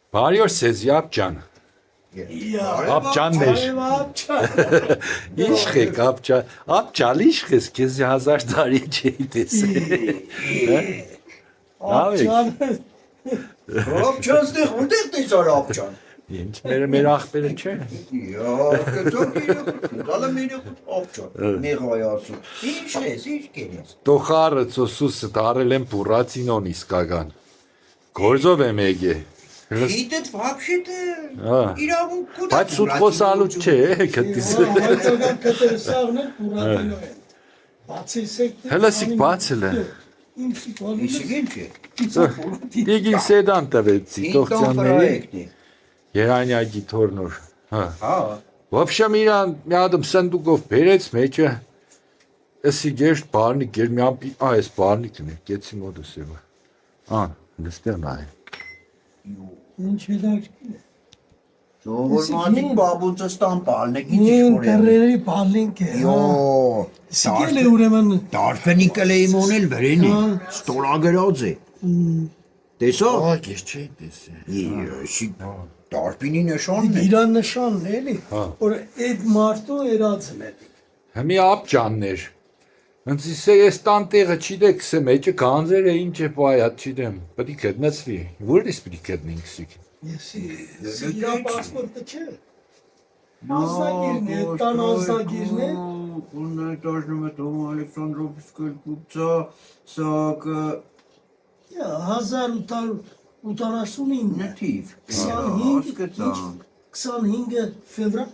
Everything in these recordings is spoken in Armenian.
Բարի օր Սեզի Աբջան։ Աբջաններ։ Իշխեք Աբջան։ Աբջան իշխես քեզ 1000 տարի չի տեսել։ Աբջան։ Աբջան ստեղ որտեղ տեսար Աբջան։ Ինչ մեր ախպերը չէ։ Դալը մերը Աբջան։ Մեղայասու։ Իշխես, ինչ կերես։ Տոխարը ծոսուսը դարել են բուրացինոն իսկական։ Գործով եմ եկե։ Գիտեդ вообще-то իրավունք կուտա։ Բայց սուտ խոսալու չէ, գտիս։ Հայկական կտեսաղն էլ բուրատինո են։ Բացի սեկտը։ Հելասիկ բացել է։ Ինչի կողմից։ Իսկ ինչ է։ Դիգին սեդան տվեցի տողցյանների։ Երանյագի թորնոր։ Հա։ Вообще միրան մի հատ սանդուկով բերեց մեջը։ Էսի գեշտ բարնիկ գեր մի ամպի, այս բարնիկն է, գեցի մոդս է։ Դստեղ նայ։ Ինչ հետաքրքիր է։ Ժողովրդի բաբուցստան պալնեք ինչ Ինչ որ է։ տերերի բալինք է։ Յո, Սիկել է ուրեմն։ դարբենիկը լեյմոնել վրենի, ստորագրած է։ Տեսա։ Ես չի տեսել։ Եշի դարբինի նշանն է։ Իրան նշանն է էլի, որ այդ մարդու երածն է։ Հմի աբջաններ։ Հենց իսե ես տանտեղը չիդեք սե մեջը կանձեր է ինչ է պայա չիդեմ։ Պետք է գտնացվի։ Որից պետք է գտնենք սիկ։ Եսի իրա պասպորտը չէ։ Ազնագիրն է, տան ազնագիրն է։ Ունը դաժնում է Տոմ Ալեքսանդրովսկի կուպցա, սակը 1889 թիվ։ 25 ֆևրալ,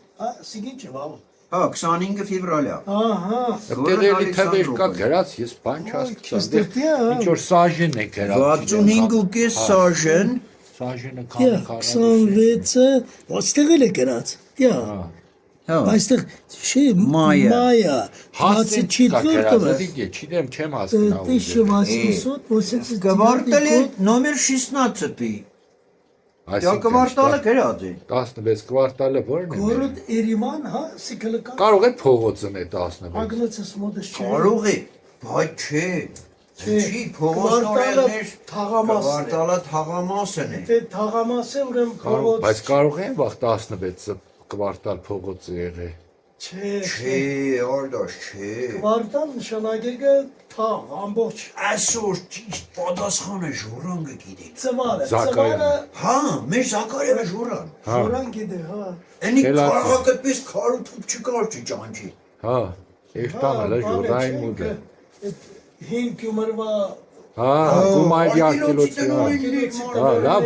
սիգին չէ վաղ։ Հա, 25 ֆևրալյա։ Ահա։ Տեղերի թվեր կա գրած, ես բան չհասկացա։ Ինչ որ սաժեն է գրած։ 65.5 սաժեն։ Սաժենը քան 26-ը ոստեղել է գրած։ Դիա։ Հա։ Այստեղ չի Մայա։ Բացի չի գրած, դուրը։ դիգե չիդեմ չեմ հասկնա։ 1880 Կվարտալի նոմեր 16-ի։ Դա կվարտալը գրած է։ 16 կվարտալը ո՞րն է։ Գորոդ Երևան, հա, սիկլկա։ Կարող է փողոցն է 16։ Ագնացս մոդս չէ։ Կարող է, բայց չէ։ Չի փողոցները թաղամասն է։ Կվարտալը թաղամասն է։ Դե թաղամաս է ուրեմն փողոց։ Բայց կարող են վաղ 16-ը կվարտալ փողոցը եղե։ Չէ, Չէ, արդյոք չէ։ Կվարտալ նշանակեգը թաղ, ամբողջ Այսօր ճիշտ պատասխանը ժորանգը գիտի։ ծվարը, Զակարյանը։ Հա, մեր Զակարևը ժորան։ ժորան գիտե, հա։ Էնի Խելացի։ քաղաքապես քարու թուփ չկար ճանչի։ Հա, էշտան հələ ժորային մուդը։ 5 կյումրվա Հա, գումար յարկելոցի։ Հա, լավ